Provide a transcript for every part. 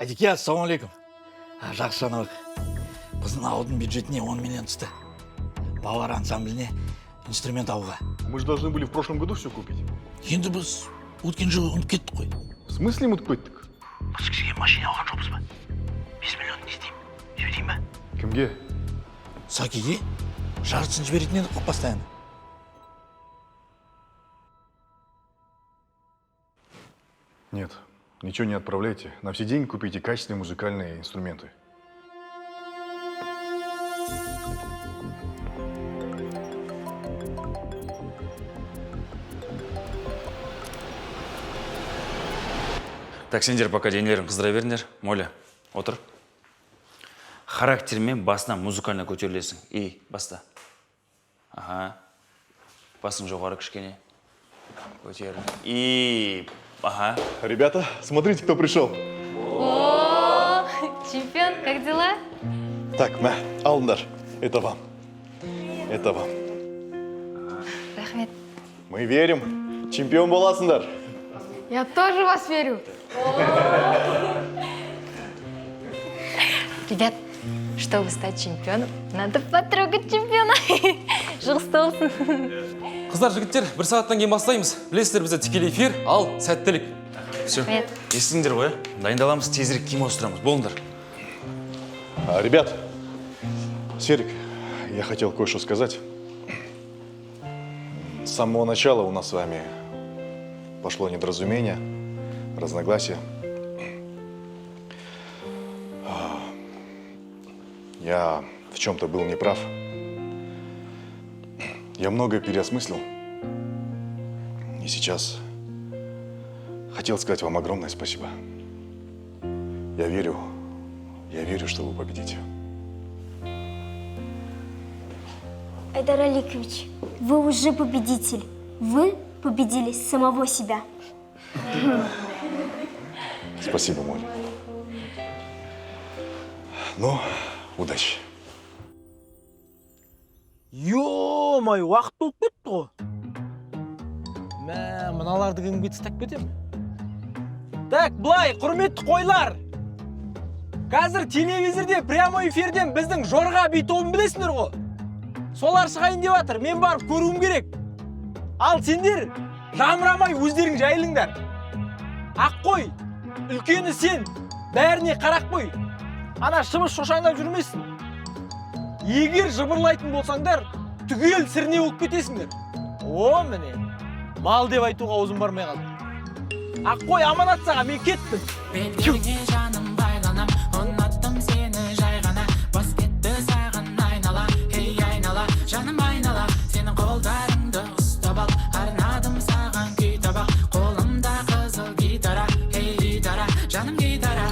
Айдеке, ассалаумалейкум. Жақсы жанабек. Біздің ауылдың бюджетіне 10 миллион түсті. Балалар ансамбліне инструмент алуға. Мы же должны были в прошлом году все купить. Енді біз өткен жылы ұмытып кеттік қой. В смысле ұмытып кеттік? Біз кісіге машина алған жоқпыз ба? 5 миллион не істеймін? Жіберейін ба? Кімге? Сакиге жартысын жіберетін едік қой постоянно. Нет, ничего не отправляйте. На все деньги купите качественные музыкальные инструменты. Так, сендер пока денелерін қыздыра беріңдер. Моля, отыр. Характермен басына музыкально көтерілесің. И, баста. Ага. Басың жоғары кішкене. Көтер. И, ага. Ребята, смотрите, кто пришел. О, чемпион, как дела? Так, на, алыңдар. Это вам. Это вам. Рахмет. Мы верим. Чемпион боласыңдар. Я тоже в вас верю. Ребят, чтобы стать чемпионом, надо потрогать чемпиона. Жұғысты болсын. Қыздар, жігіттер, бір сағаттан кейін бастаймыз. Білесіздер, бізде тікелей эфир, ал сәттілік. Все. Рахмет. Естіңдер ғой, дайындаламыз, тезірек киім ауыстырамыз. Болыңдар. Ребят, Серик, я хотел кое-что сказать. С самого начала у нас с вами пошло недоразумение, разногласия. Я в чем-то был неправ. Я многое переосмыслил. И сейчас хотел сказать вам огромное спасибо. Я верю, что вы победите. Айдар Аликович, вы уже победитель. Вы победили самого себя. Спасибо, Моля. Ну, удачи. Ё-май, уақыт болып кетті ғой. Мыналарды кімге тастап кетемін? Так, былай, құрметті қойлар. Қазір телевизорде прямой эфирден біздің Жорға би тобын білесіңдер ғой. Солар шығайын деп жатыр, мен барып көруім керек. Ал сендер жамырамай өздерің жайылыңдар. Ақ қой, үлкені сен, бәріне қарақ қой. Ана шыбыш шошаңдап жүрмесін. Егер жыбырлайтын болсаңдар, түгел сірне болып кетесіңдер. О, міне, мал деп айтуға аузым бармай қалды. Ақ қой, аманат саған, мен кеттім. Белдеңе жаным байланам, ұнаттым сені жай ғана. Бас кетті саған айнала, ей айнала, жаным айнала. Сенің қолдарыңды ұстап ал, арнадым саған күй табақ. Қолымда қызыл гитара, ей гитара, жаным гитара.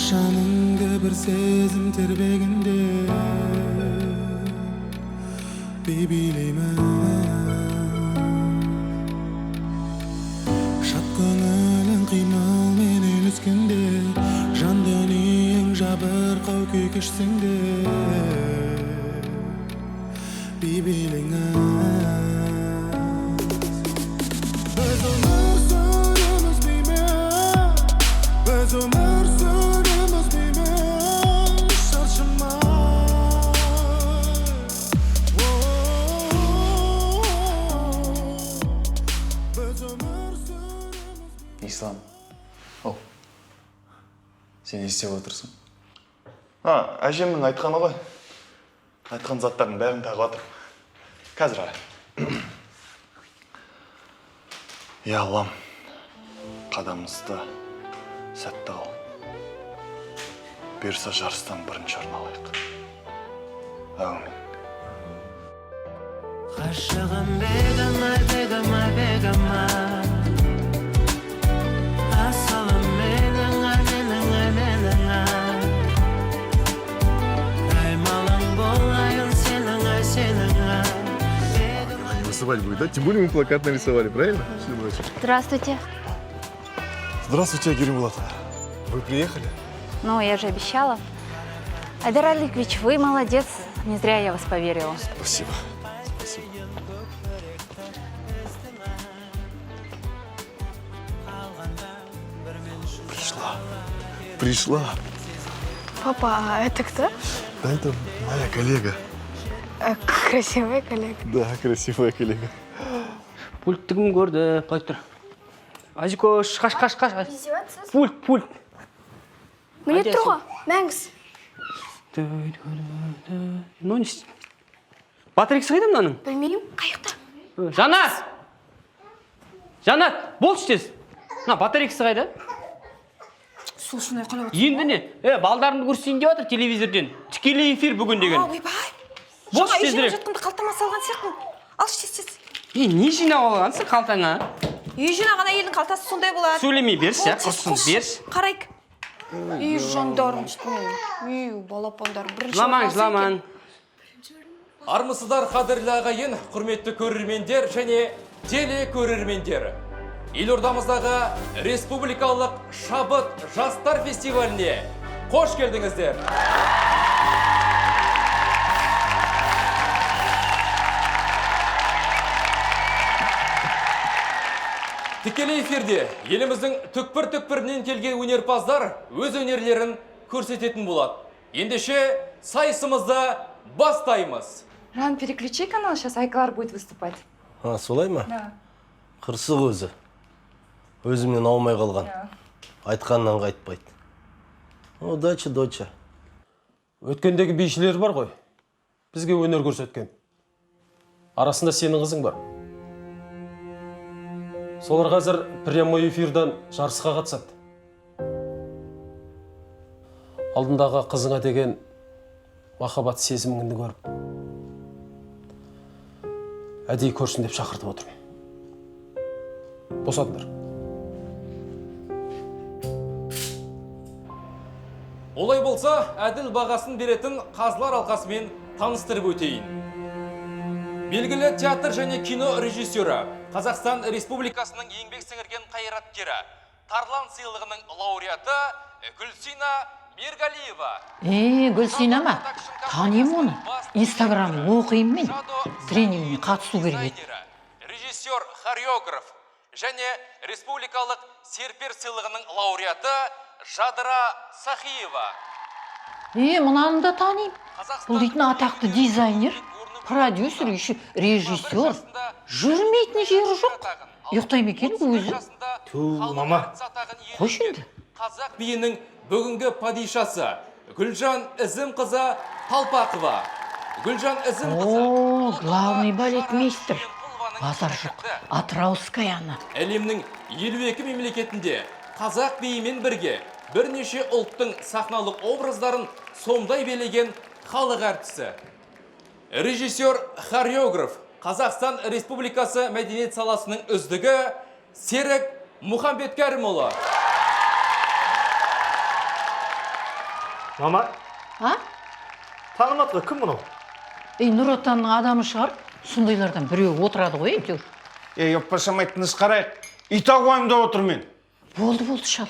Жаныңды бір сезім тербегенде билеймін шат көңілің қимылмен үйлескенде жан дүниең жабырқау күй кешсеңде билеймін біз өмір сүреміз деймін біз өмір сүреміз деймін шаршамай біз өмір сүреміз. Ислам, ол, сен не істеп отырсың? Әжемнің айтқаны ғой. Айтқан заттардың бәрін тағып жатыр. Қазір ара. Я Аллам, қадамымызды сәтті қыл. Бұйырса жарыстан бірінші орын алайық. Әумин. Ғашығым бегама, бегама, бегама. Асылым менің, менің. Аймалың болайын сенің, сенің. На свадьбу да? Тем более мы плакат нарисовали, правильно? Что думаешь? Здравствуйте. Здравствуйте, Агирь Булатовна. Вы приехали? Ну, я же обещала. Айдар Аликович, вы молодец. Не зря я вас поверила. Спасибо. Спасибо. Пришла. Папа, а это кто? Да, это моя коллега. Красивая коллега. Да, красивая коллега. Пульт кім көрді, қалай тұр? Азикош, қаш. Издеваться? Пульт. Мне трого. Мәңгіз. Ну, не істейді. Батарейкасы қайда мынаның? Білмеймін, қайықта. Жанат, болшы тез. Батарейкасы қайда? Сол шынай қалап Енді не? Балдарымды көрсейін деп отыр телевизорден. Тікелей эфир бүгін деген. ойбай. Болшы тезірек. жатқанда қалтама салған сияқтымын. Алшы тез. Не жинап алғансың қалтаңа? Үй жинаған әйелдің қалтасы сондай болады. Сөйлемей берші, құрсын берші. Қарайк. Үй жандарым үй балапандарым. Жыламаң. Армысыздар қадірлі ағайын, құрметті көрермендер және телекөрермендер. Елордамыздағы республикалық шабыт жастар фестиваліне қош келдіңіздер. Тікелей эфирде еліміздің түкпір-түкпірінен келген өнерпаздар өз өнерлерін көрсететін болады. Ендеше сайысымызды бастаймыз. Жан, переключи канал, сейчас Айкалар будет выступать. Солай ма? Да. Қырсық өзі. Өзімнен аумай қалған. Айтқаннан қайтпайды. Удача, доча. Өткендегі бейшілер бар ғой. Бізге өнер көрсеткен. Арасында сенің қызың бар. Солар қазір прямой эфирдан жарысқа қатысады. Алдындағы қызыңа деген махаббат сезіміңді көріп, әдейі көрсін деп шақыртып отырмын. Босатыңдар. Олай болса, әділ бағасын беретін қазылар алқасымен таныстырып өтейін. Белгілі театр және кино режиссері, Қазақстан Республикасының еңбек сіңірген қайраткері, Тарлан сыйлығының лауреаты Гүлсина Мергалиева. Гүлсина ма? Танимын оны. Инстаграмын оқимын мен. Тренингіне қатысу керек еді. Режиссер, хореограф және республикалық серпер сыйлығының лауреаты Жадыра Сахиева. Мынаны да танимын. Бұл дейтін атақты дизайнер, продюсер, еще режиссер. Жүрмейтін жері жоқ. Ұйықтайым екен өзі. Мама. Қош енді. Қазақ биінің бүгінгі падишасы Гүлжан Ізімқызы Талпақова. Гүлжан Ізімқызы. Главный балетмейстер. Базаршық, Атыраускаяны. Әлемнің 52 мемлекетінде қазақ биімен бірге бірнеше ұлттың сахналық образдарын сомдай белеген халық әртісі. Режиссер, хореограф, Қазақстан Республикасы мәдениет саласының үздігі Серік Мұхамбеткәрімұлы. Мама? Таныматқа кім мұнау? Нұр Отанның адамы шығар. Сондайлардан біреу отырады ғой, әйтеуір. Өппашамай тыныш қарайық. Ит ағуайымда отыр мен. Болды, шал.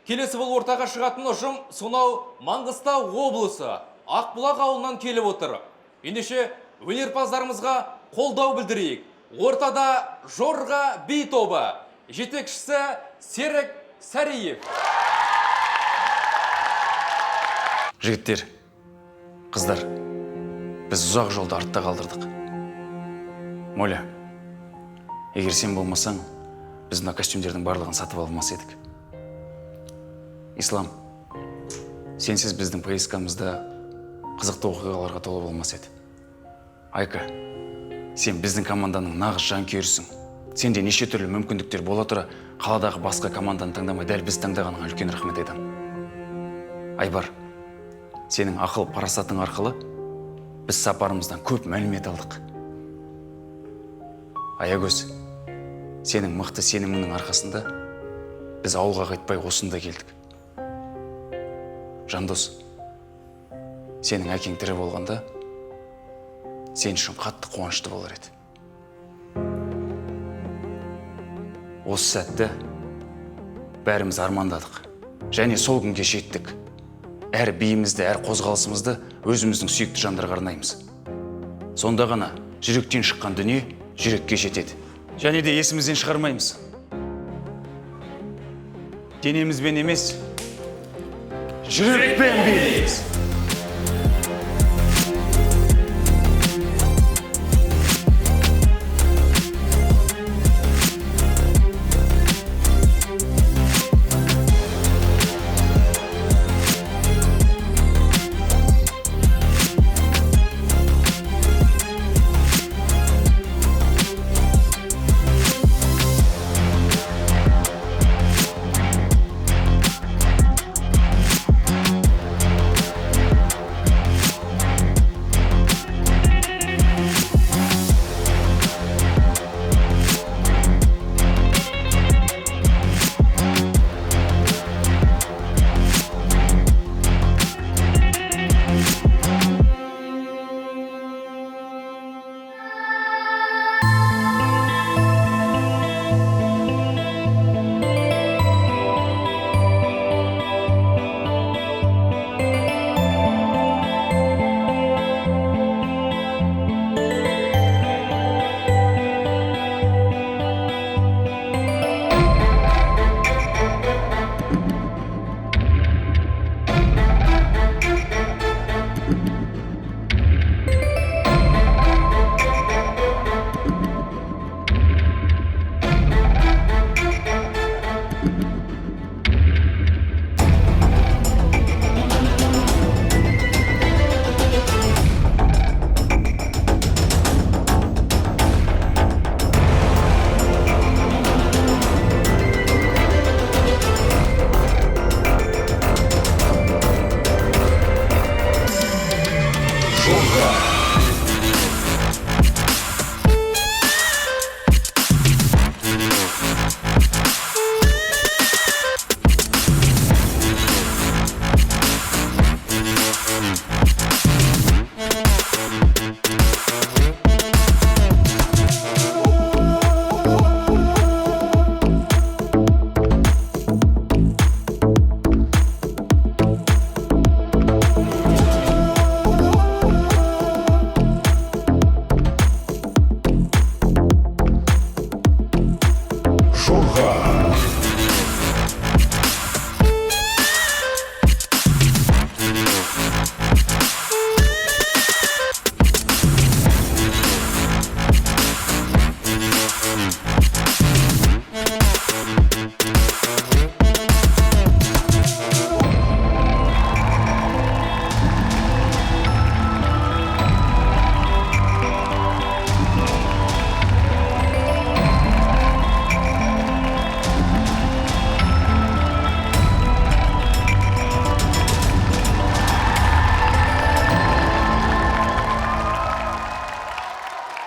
Келесі бұл ортаға шығатын ұжым сонау Маңғыстау облысы Ақбұлақ ауылынан келіп отыр. Ендеше өнерпаздарымызға қолдау білдірейік. Ортада Жорға би тобы, жетекшісі Серік Сәриев. Жігіттер, қыздар, біз ұзақ жолды артта қалдырдық. Моля, егер сен болмасаң, біз мына костюмдердің барлығын сатып алмас едік. Ислам, сенсіз біздің поездкамызда қызықты оқиғаларға толы болмас еді. Айка, сен біздің команданың нағыз жанкүйерісің. Сенде неше түрлі мүмкіндіктер бола тұра, қаладағы басқа команданы таңдамай дәл біз таңдағаныңа үлкен рахмет айтамын. Айбар, сенің ақыл парасатың арқылы біз сапарымыздан көп мәлімет алдық. Аягөз, сенің мықты сеніміңнің арқасында біз ауылға қайтпай осында келдік. Жандос, сенің әкең тірі болғанда сен үшін қатты қуанышты болар еді. Осы сәтті бәріміз армандадық. Және сол күнге жеттік. Әр биімізді, әр қозғалысымызды өзіміздің сүйікті жандарға арнаймыз. Сонда ғана жүректен шыққан дүние жүрекке жетеді. Және де есімізден шығармаймыз. Денемізбен емес, жүрекпен билейміз.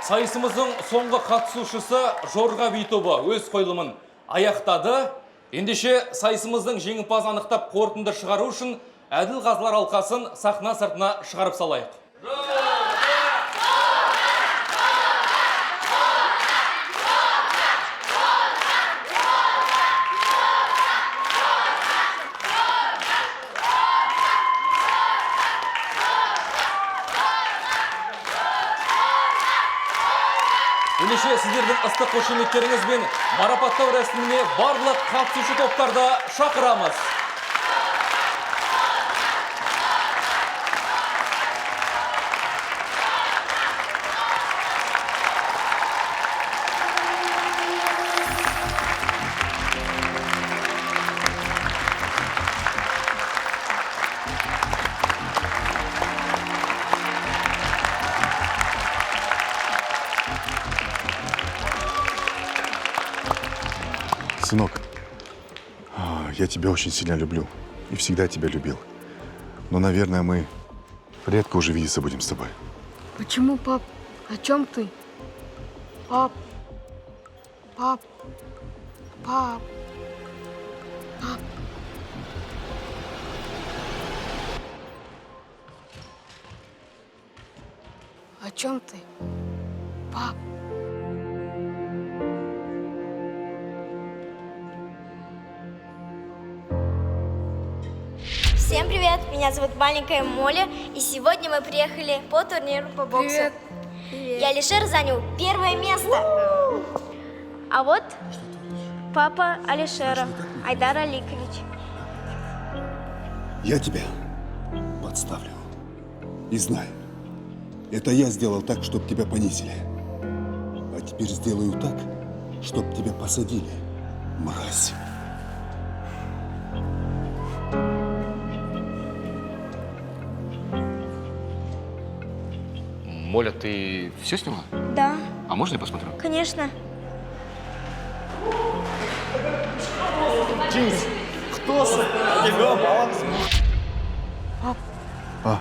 Сайысымыздың соңғы қатысушысы Жорға би тобы өз қойылымын аяқтады. Ендеше сайысымыздың жеңімпазын анықтап қорытынды шығару үшін әділ қазылар алқасын сахна сыртына шығарып салайық. Ендеше сіздердің ыстық қошеметтеріңіз бен марапаттау рәсіміне барлық қатысушы топтарды шақырамыз. Сынок, я тебя очень сильно люблю и всегда тебя любил. Но, наверное, мы редко уже видеться будем с тобой. Почему, пап? О чем ты? Пап. Пап. Пап. Пап. О чем ты? Пап. Всем привет, меня зовут маленькая Моля, и сегодня мы приехали по турниру по боксу. Привет. Я Алишер занял первое место. А вот папа Алишера, Айдар Аликович. Я тебя подставлю. И знай, это я сделал так, чтобы тебя понизили. А теперь сделаю так, чтобы тебя посадили, мразь. Моля, ты все сняла? Да, А можно я посмотрю? конечно. Пап, А,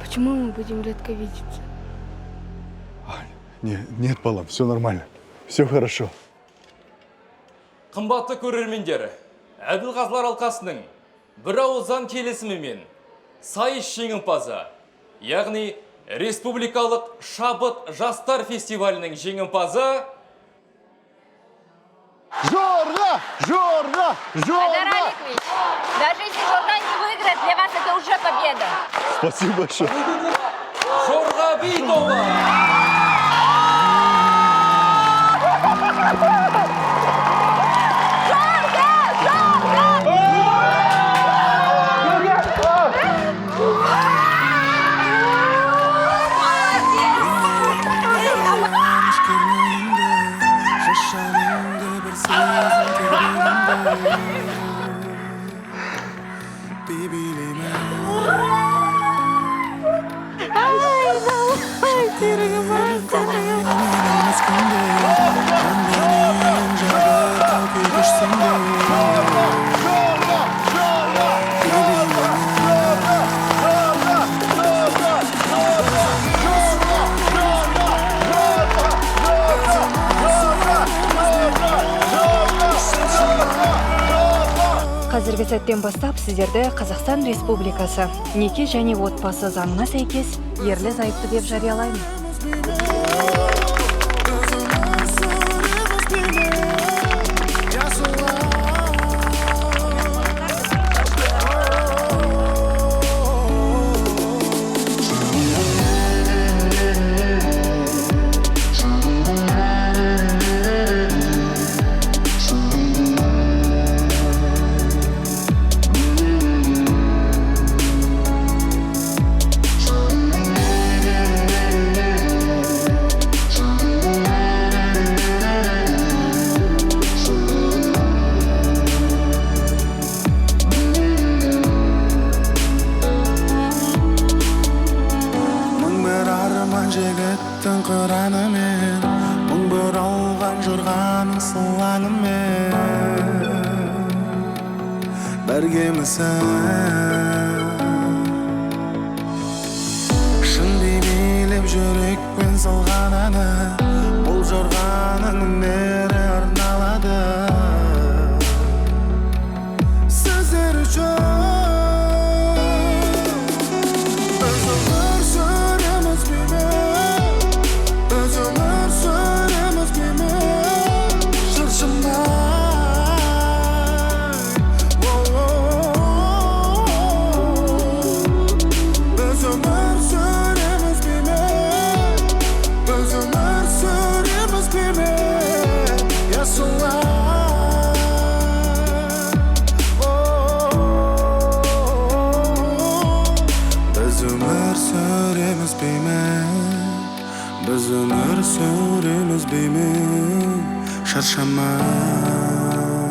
почему мы будем редко видеться? нет, Балам, все нормально. Все хорошо. Қымбатты көрермендер, Әбілғазылар алқасының бір ауыздан келісімімен сайыс жеңімпазы, яғни Республикалық шабыт жастар фестивалінің жеңімпазы Жорга! Жорга! Айдар Аликович, даже если Жорга не выиграет, для вас это уже победа. Спасибо большое. Жорға Битова! Қазіргі сәттен бастап сіздерді Қазақстан Республикасы неке және отбасы заңына сәйкес ерлі зайыпты деп жариялаймын. Шын бейнелеп жүрекпен салған әні, бұл жорғаның үнері арналады. Сіздер үшін біз өмір сүреміз беймен, біз өмір сүреміз беймен, шыршымай. Biz ömür süremiz beymen, şarşamay.